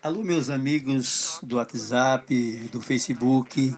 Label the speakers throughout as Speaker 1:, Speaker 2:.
Speaker 1: Alô, meus amigos do WhatsApp, do Facebook.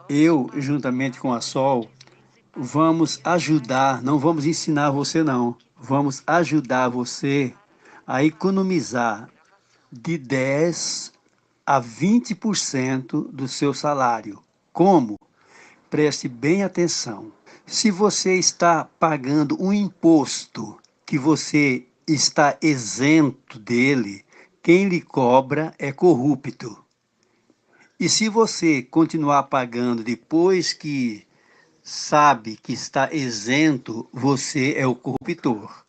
Speaker 1: Eu, juntamente com a Sol, vamos ajudar, não vamos ensinar você não, vamos ajudar você a economizar de 10 a 20% do seu salário. Como? Preste bem atenção. Se você está pagando um imposto que você está isento dele, quem lhe cobra é corrupto. E se você continuar pagando depois que sabe que está isento, você é o corruptor.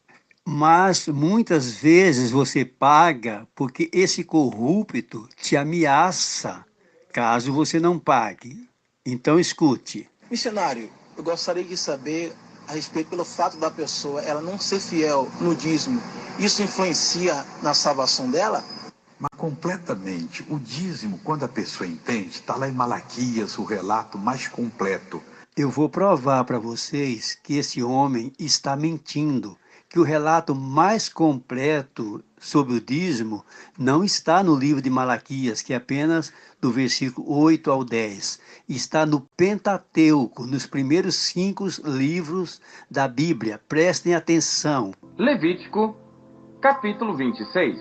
Speaker 1: Mas muitas vezes você paga porque esse corrupto te ameaça caso você não pague. Então escute.
Speaker 2: Missionário, eu gostaria de saber a respeito pelo fato da pessoa ela não ser fiel no dízimo. Isso influencia na salvação dela?
Speaker 3: Mas completamente. O dízimo, quando a pessoa entende, está lá em Malaquias, o relato mais completo.
Speaker 1: Eu vou provar para vocês que esse homem está mentindo, que o relato mais completo sobre o dízimo não está no livro de Malaquias, que é apenas do versículo 8 ao 10. Está no Pentateuco, nos primeiros 5 livros da Bíblia. Prestem atenção.
Speaker 4: Levítico, capítulo 26.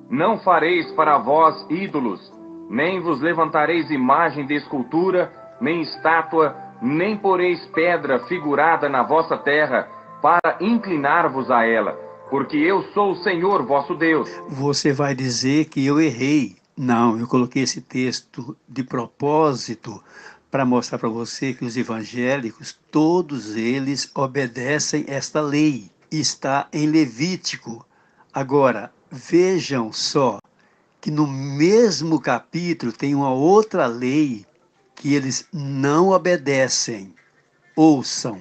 Speaker 4: Não fareis para vós ídolos, nem vos levantareis imagem de escultura, nem estátua, nem poreis pedra figurada na vossa terra, para inclinar-vos a ela, porque eu sou o Senhor vosso Deus.
Speaker 1: Você vai dizer que eu errei. Não, eu coloquei esse texto de propósito para mostrar para você que os evangélicos, todos eles obedecem esta lei. Está em Levítico. Agora, vejam só que no mesmo capítulo tem uma outra lei que eles não obedecem. Ouçam.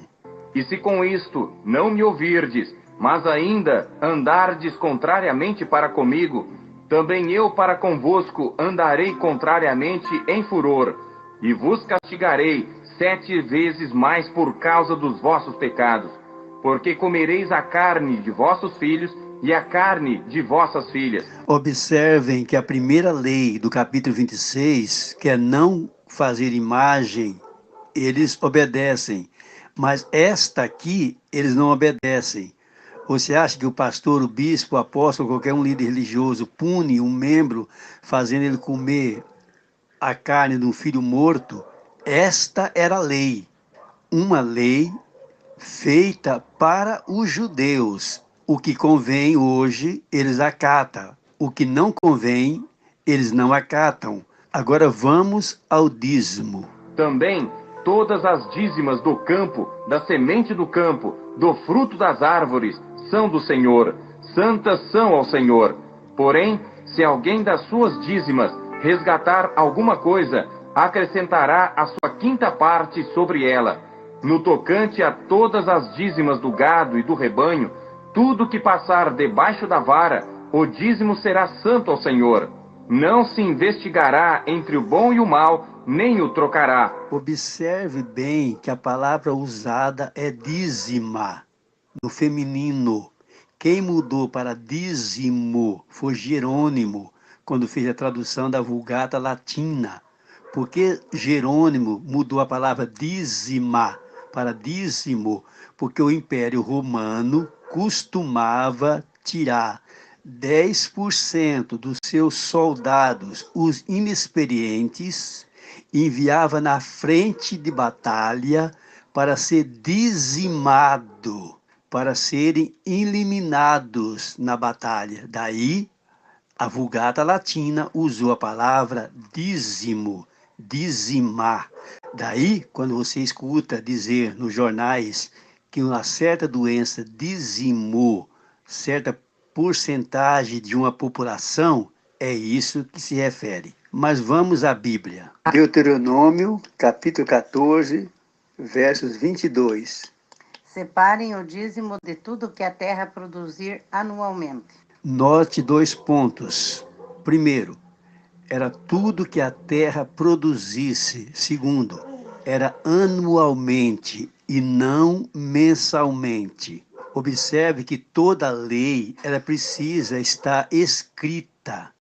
Speaker 4: E se com isto não me ouvirdes, mas ainda andardes contrariamente para comigo, também eu para convosco andarei contrariamente em furor, e vos castigarei 7 vezes mais por causa dos vossos pecados, porque comereis a carne de vossos filhos e a carne de vossas filhas.
Speaker 1: Observem que a primeira lei do capítulo 26, que é não fazer imagem, eles obedecem. Mas esta aqui, eles não obedecem. Você acha que o pastor, o bispo, o apóstolo, qualquer um líder religioso pune um membro fazendo ele comer a carne de um filho morto? Esta era a lei. Uma lei feita para os judeus. O que convém hoje, eles acatam. O que não convém, eles não acatam. Agora vamos ao dízimo.
Speaker 4: Também todas as dízimas do campo, da semente do campo, do fruto das árvores, são do Senhor, santas são ao Senhor. Porém, se alguém das suas dízimas resgatar alguma coisa, acrescentará a sua quinta parte sobre ela. No tocante a todas as dízimas do gado e do rebanho, tudo que passar debaixo da vara, o dízimo será santo ao Senhor. Não se investigará entre o bom e o mal, nem o trocará.
Speaker 1: Observe bem que a palavra usada é dízima, no feminino. Quem mudou para dízimo foi Jerônimo, quando fez a tradução da Vulgata Latina. Porque Jerônimo mudou a palavra dízima para dízimo? Porque o Império Romano costumava tirar 10% dos seus soldados, os inexperientes, enviava na frente de batalha para ser dizimado, para serem eliminados na batalha. Daí, a Vulgata Latina usou a palavra dízimo, dizimar. Daí, quando você escuta dizer nos jornais que uma certa doença dizimou certa porcentagem de uma população, é isso que se refere. Mas vamos à Bíblia. Deuteronômio, capítulo 14, versos 22.
Speaker 5: Separem o dízimo de tudo que a terra produzir anualmente.
Speaker 1: Note 2 pontos. Primeiro, era tudo que a terra produzisse. Segundo, era anualmente e não mensalmente. Observe que toda lei ela precisa estar escrita.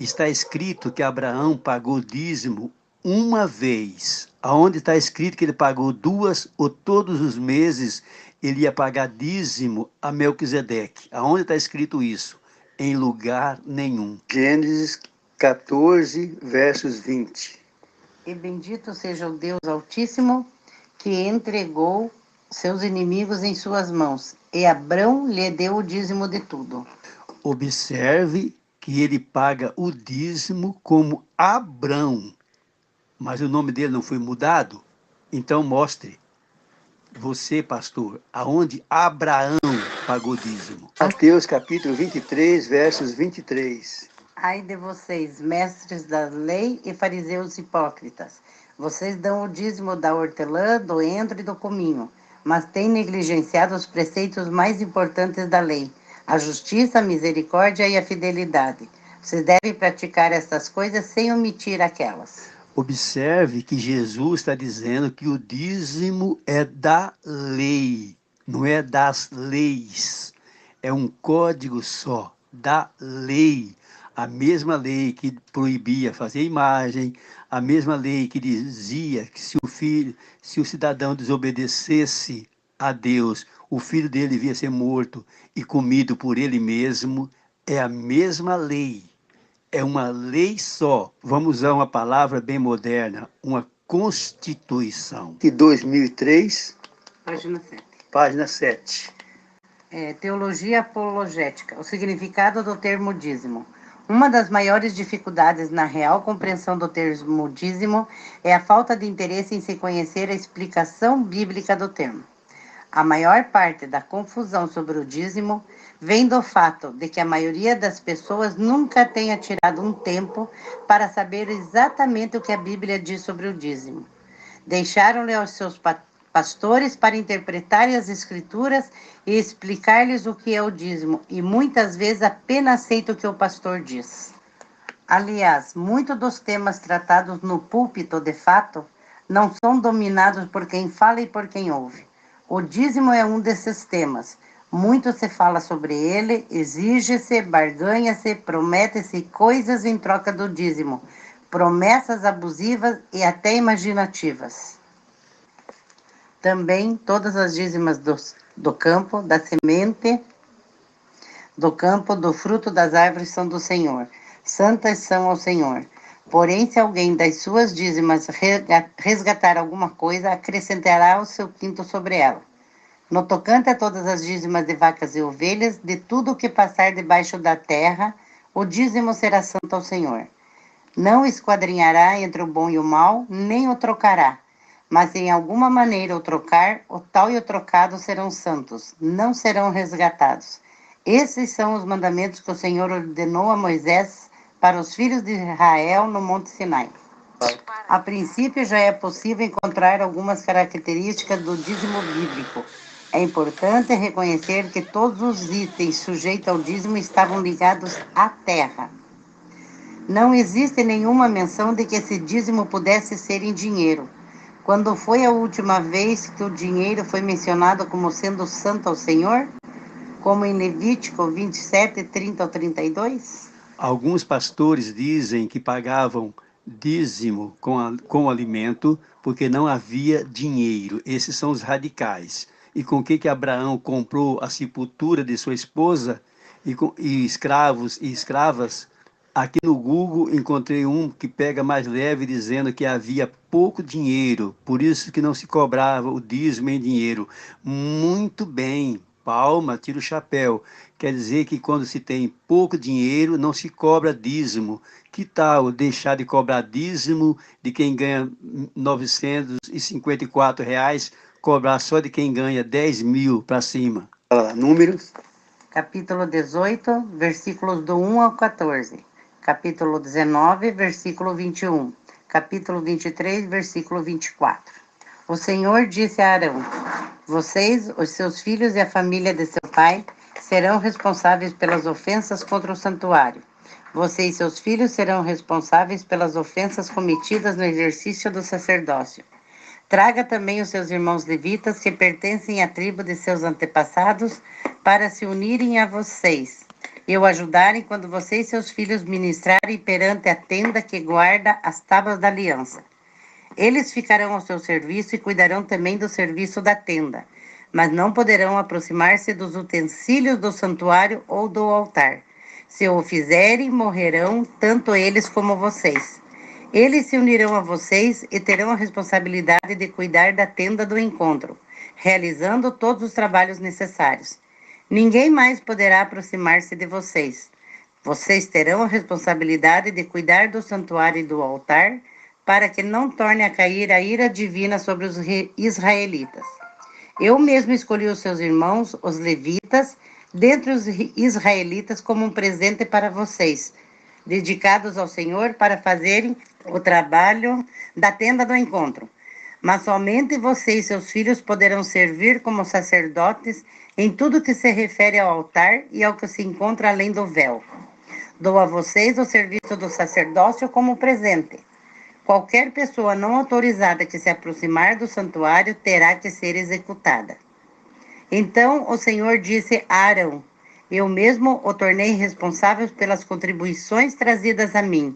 Speaker 1: está escrito que Abraão pagou dízimo uma vez. Aonde está escrito que ele pagou duas ou todos os meses ele ia pagar dízimo a Melquisedeque? Aonde está escrito isso? Em lugar nenhum. Gênesis 14, versos 20.
Speaker 5: E bendito seja o Deus Altíssimo, que entregou seus inimigos em suas mãos, e Abrão lhe deu o dízimo de tudo.
Speaker 1: Observe que ele paga o dízimo como Abrão, mas o nome dele não foi mudado. Então mostre, você, pastor, aonde Abraão pagou dízimo. Mateus capítulo 23, versos 23.
Speaker 5: Ai de vocês, mestres da lei e fariseus hipócritas, vocês dão o dízimo da hortelã, do endro e do cominho, mas têm negligenciado os preceitos mais importantes da lei, a justiça, a misericórdia e a fidelidade. Vocês devem praticar essas coisas sem omitir aquelas.
Speaker 1: Observe que Jesus está dizendo que o dízimo é da lei, não é das leis. É um código só, da lei. A mesma lei que proibia fazer imagem, a mesma lei que dizia que se o cidadão desobedecesse a Deus, o filho dele devia ser morto e comido por ele mesmo, é a mesma lei. É uma lei só. Vamos usar uma palavra bem moderna, uma Constituição. De 2003,
Speaker 5: Página 7.
Speaker 1: página 7.
Speaker 5: Teologia apologética, o significado do termo dízimo. Uma das maiores dificuldades na real compreensão do termo dízimo é a falta de interesse em se conhecer a explicação bíblica do termo. A maior parte da confusão sobre o dízimo vem do fato de que a maioria das pessoas nunca tenha tirado um tempo para saber exatamente o que a Bíblia diz sobre o dízimo. Deixaram-lhe aos seus pastores para interpretarem as escrituras e explicar-lhes o que é o dízimo, e muitas vezes apenas aceitam o que o pastor diz. Aliás, muitos dos temas tratados no púlpito, de fato, não são dominados por quem fala e por quem ouve. O dízimo é um desses temas. Muito se fala sobre ele, exige-se, barganha-se, promete-se coisas em troca do dízimo, promessas abusivas e até imaginativas. Também todas as dízimas do campo, da semente do campo, do fruto das árvores são do Senhor. Santas são ao Senhor. Porém, se alguém das suas dízimas resgatar alguma coisa, acrescentará o seu quinto sobre ela. No tocante a todas as dízimas de vacas e ovelhas, de tudo o que passar debaixo da terra, o dízimo será santo ao Senhor. Não esquadrinhará entre o bom e o mal, nem o trocará. Mas em alguma maneira o trocar, o tal e o trocado serão santos, não serão resgatados. Esses são os mandamentos que o Senhor ordenou a Moisés para os filhos de Israel no Monte Sinai. A princípio já é possível encontrar algumas características do dízimo bíblico. É importante reconhecer que todos os itens sujeitos ao dízimo estavam ligados à terra. Não existe nenhuma menção de que esse dízimo pudesse ser em dinheiro. Quando foi a última vez que o dinheiro foi mencionado como sendo santo ao Senhor? Como em Levítico 27, 30 ao 32?
Speaker 1: Alguns pastores dizem que pagavam dízimo com alimento porque não havia dinheiro. Esses são os radicais. E com que Abraão comprou a sepultura de sua esposa e escravos e escravas? Aqui no Google encontrei um que pega mais leve dizendo que havia pouco dinheiro, por isso que não se cobrava o dízimo em dinheiro. Muito bem, palma, tira o chapéu. Quer dizer que quando se tem pouco dinheiro, não se cobra dízimo. Que tal deixar de cobrar dízimo de quem ganha R$ 954, cobrar só de quem ganha 10 mil para cima? Números.
Speaker 5: Capítulo 18, versículos do 1 ao 14. Capítulo 19, versículo 21. Capítulo 23, versículo 24. O Senhor disse a Arão: vocês, os seus filhos e a família de seu pai serão responsáveis pelas ofensas contra o santuário. Você e seus filhos serão responsáveis pelas ofensas cometidas no exercício do sacerdócio. Traga também os seus irmãos levitas que pertencem à tribo de seus antepassados para se unirem a vocês e o ajudarem quando você e seus filhos ministrarem perante a tenda que guarda as tábuas da aliança. Eles ficarão ao seu serviço e cuidarão também do serviço da tenda, mas não poderão aproximar-se dos utensílios do santuário ou do altar. Se o fizerem, morrerão tanto eles como vocês. Eles se unirão a vocês e terão a responsabilidade de cuidar da tenda do encontro, realizando todos os trabalhos necessários. Ninguém mais poderá aproximar-se de vocês. Vocês terão a responsabilidade de cuidar do santuário e do altar, para que não torne a cair a ira divina sobre os israelitas. Eu mesmo escolhi os seus irmãos, os levitas, dentre os israelitas como um presente para vocês, dedicados ao Senhor para fazerem o trabalho da tenda do encontro. Mas somente você e seus filhos poderão servir como sacerdotes em tudo que se refere ao altar e ao que se encontra além do véu. Dou a vocês o serviço do sacerdócio como presente. Qualquer pessoa não autorizada que se aproximar do santuário terá que ser executada. Então o Senhor disse a Arão: eu mesmo o tornei responsável pelas contribuições trazidas a mim.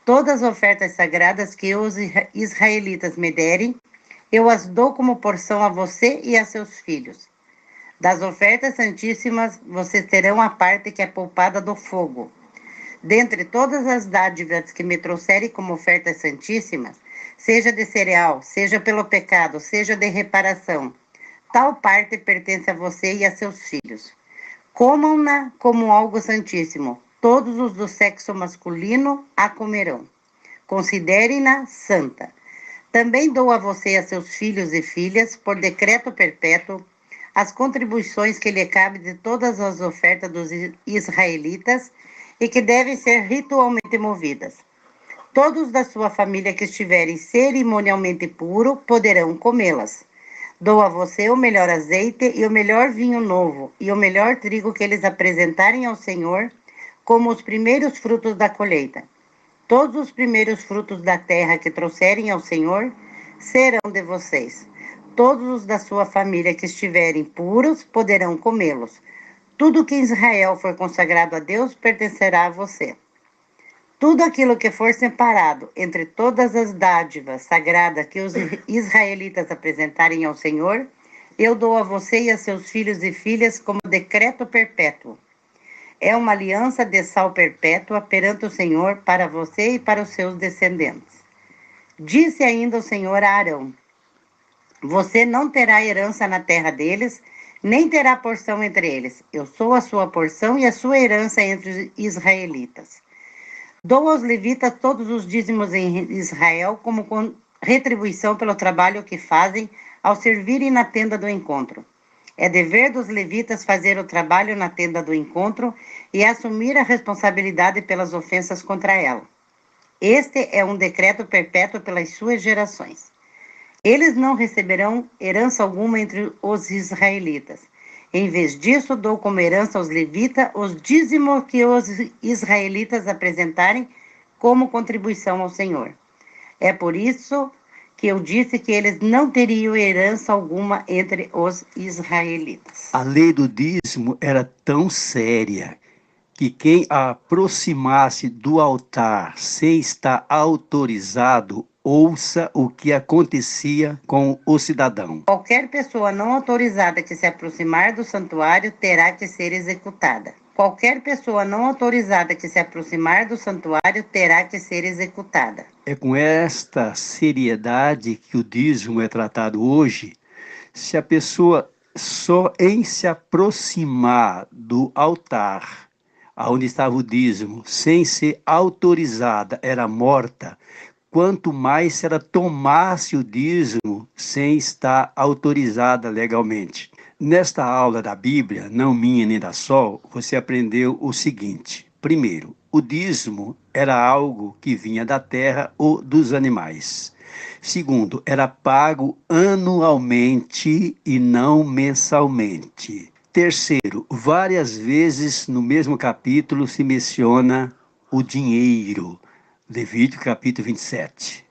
Speaker 5: Todas as ofertas sagradas que os israelitas me derem, eu as dou como porção a você e a seus filhos. Das ofertas santíssimas, vocês terão a parte que é poupada do fogo. Dentre todas as dádivas que me trouxerem como ofertas santíssimas, seja de cereal, seja pelo pecado, seja de reparação, tal parte pertence a você e a seus filhos. Comam-na como algo santíssimo. Todos os do sexo masculino a comerão. Considerem-na santa. Também dou a você e a seus filhos e filhas, por decreto perpétuo, as contribuições que lhe cabem de todas as ofertas dos israelitas e que devem ser ritualmente movidas. Todos da sua família que estiverem cerimonialmente puros poderão comê-las. Dou a você o melhor azeite e o melhor vinho novo e o melhor trigo que eles apresentarem ao Senhor, como os primeiros frutos da colheita. Todos os primeiros frutos da terra que trouxerem ao Senhor serão de vocês. Todos os da sua família que estiverem puros poderão comê-los. Tudo que em Israel for consagrado a Deus pertencerá a você. Tudo aquilo que for separado entre todas as dádivas sagradas que os israelitas apresentarem ao Senhor, eu dou a você e a seus filhos e filhas como decreto perpétuo. É uma aliança de sal perpétua perante o Senhor para você e para os seus descendentes. Disse ainda o Senhor a Arão: você não terá herança na terra deles, nem terá porção entre eles. Eu sou a sua porção e a sua herança entre os israelitas. Dou aos levitas todos os dízimos em Israel como retribuição pelo trabalho que fazem ao servirem na tenda do encontro. É dever dos levitas fazer o trabalho na tenda do encontro e assumir a responsabilidade pelas ofensas contra ela. Este é um decreto perpétuo pelas suas gerações. Eles não receberão herança alguma entre os israelitas. Em vez disso, dou como herança aos levitas os dízimos que os israelitas apresentarem como contribuição ao Senhor. É por isso que eu disse que eles não teriam herança alguma entre os israelitas.
Speaker 1: A lei do dízimo era tão séria que quem a aproximasse do altar sem estar autorizado, ouça o que acontecia com o cidadão.
Speaker 5: Qualquer pessoa não autorizada que se aproximar do santuário terá que ser executada. Qualquer pessoa não autorizada que se aproximar do santuário terá que ser executada.
Speaker 1: É com esta seriedade que o dízimo é tratado hoje. Se a pessoa só em se aproximar do altar, onde estava o dízimo, sem ser autorizada, era morta, quanto mais se ela tomasse o dízimo sem estar autorizada legalmente. Nesta aula da Bíblia, não minha nem da Sol, você aprendeu o seguinte. Primeiro, o dízimo era algo que vinha da terra ou dos animais. Segundo, era pago anualmente e não mensalmente. Terceiro, várias vezes no mesmo capítulo se menciona o dinheiro. Levítico capítulo 27.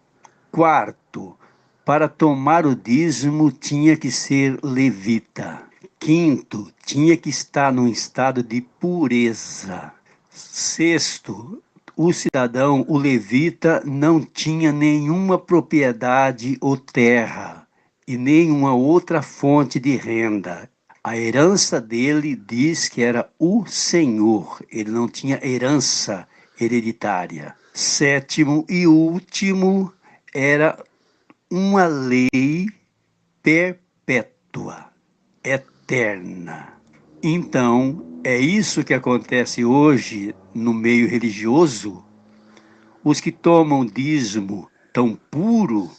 Speaker 1: Quarto, para tomar o dízimo tinha que ser levita. Quinto, tinha que estar num estado de pureza. Sexto, o cidadão, o levita, não tinha nenhuma propriedade ou terra e nenhuma outra fonte de renda. A herança dele diz que era o Senhor, ele não tinha herança hereditária. Sétimo e último, era uma lei perpétua, eterna. Então, é isso que acontece hoje no meio religioso. Os que tomam dízimo tão puro,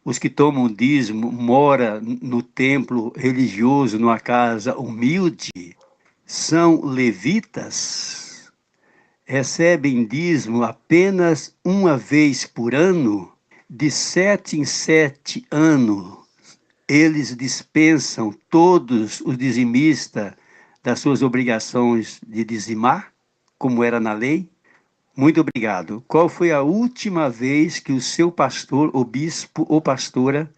Speaker 1: os que tomam dízimo moram no templo religioso, numa casa humilde, são levitas, recebem dízimo apenas uma vez por ano, de 7 em 7 anos. Eles dispensam todos os dizimistas das suas obrigações de dizimar, como era na lei? Muito obrigado. Qual foi a última vez que o seu pastor, o bispo ou pastora,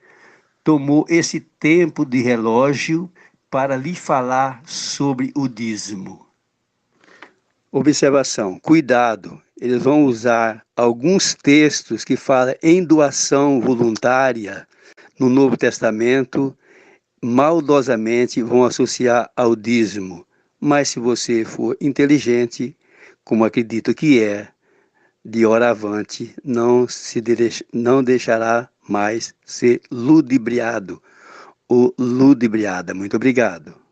Speaker 1: tomou esse tempo de relógio para lhe falar sobre o dízimo? Observação, cuidado, eles vão usar alguns textos que falam em doação voluntária no Novo Testamento, maldosamente vão associar ao dízimo. Mas se você for inteligente, como acredito que é, de hora avante, não deixará mais ser ludibriado ou ludibriada. Muito obrigado.